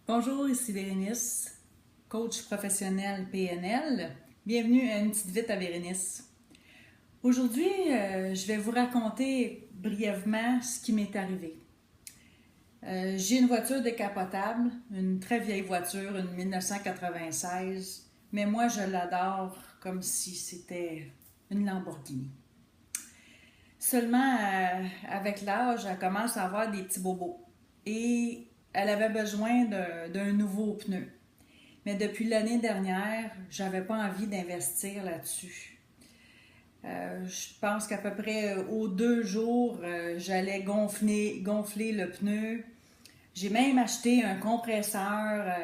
Bonjour, ici Bérénice, coach professionnel PNL. Bienvenue à Une petite vite à Bérénice. Aujourd'hui, je vais vous raconter brièvement ce qui m'est arrivé. J'ai une voiture décapotable, une très vieille voiture, une 1996, mais moi je l'adore comme si c'était une Lamborghini. Seulement, avec l'âge, elle commence à avoir des petits bobos et elle avait besoin d'un nouveau pneu. Mais depuis l'année dernière, j'avais pas envie d'investir là-dessus. Je pense qu'à peu près aux 2 jours, j'allais gonfler le pneu. J'ai même acheté un compresseur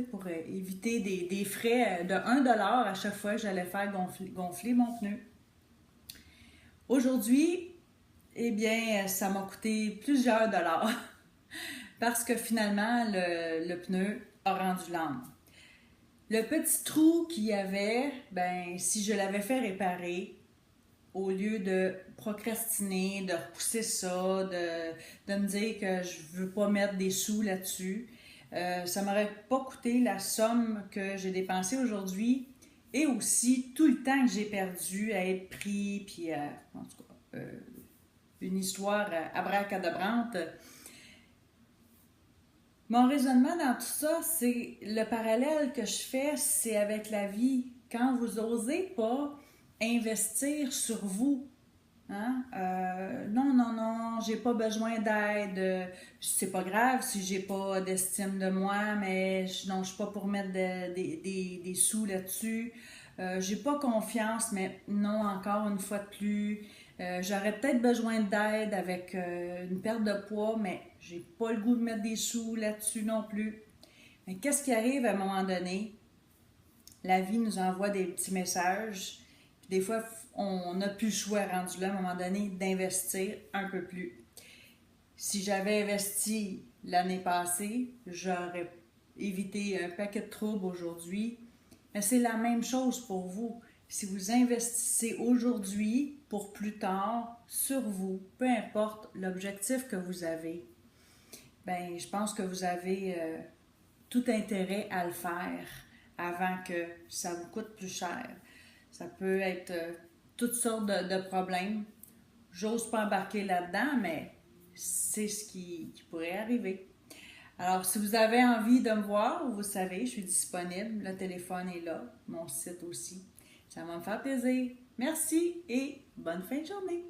pour éviter des frais de 1$ à chaque fois que j'allais faire gonfler mon pneu. Aujourd'hui, eh bien, ça m'a coûté plusieurs dollars parce que finalement, le pneu a rendu l'âme. Le petit trou qu'il y avait, ben, si je l'avais fait réparer, au lieu de procrastiner, de repousser ça, de me dire que je veux pas mettre des sous là-dessus, ça m'aurait pas coûté la somme que j'ai dépensée aujourd'hui et aussi tout le temps que j'ai perdu à être pris, puis en tout cas, une histoire abracadabrante. Mon raisonnement dans tout ça, c'est le parallèle que je fais, c'est avec la vie. Quand vous n'osez pas investir sur vous, hein? Non, j'ai pas besoin d'aide. C'est pas grave si j'ai pas d'estime de moi, mais non, je suis pas pour mettre des sous là-dessus. J'ai pas confiance, mais non, encore une fois de plus. J'aurais peut-être besoin d'aide avec une perte de poids, mais j'ai pas le goût de mettre des sous là-dessus non plus. Mais qu'est-ce qui arrive à un moment donné? La vie nous envoie des petits messages. Puis des fois, on n'a plus le choix rendu là à un moment donné d'investir un peu plus. Si j'avais investi l'année passée, j'aurais évité un paquet de troubles aujourd'hui. Mais c'est la même chose pour vous. Si vous investissez aujourd'hui pour plus tard sur vous, peu importe l'objectif que vous avez, ben je pense que vous avez tout intérêt à le faire avant que ça vous coûte plus cher. Ça peut être toutes sortes de problèmes. J'ose pas embarquer là-dedans, mais c'est ce qui pourrait arriver. Alors, si vous avez envie de me voir, vous savez, je suis disponible. Le téléphone est là, mon site aussi. Ça va me faire plaisir. Merci et bonne fin de journée.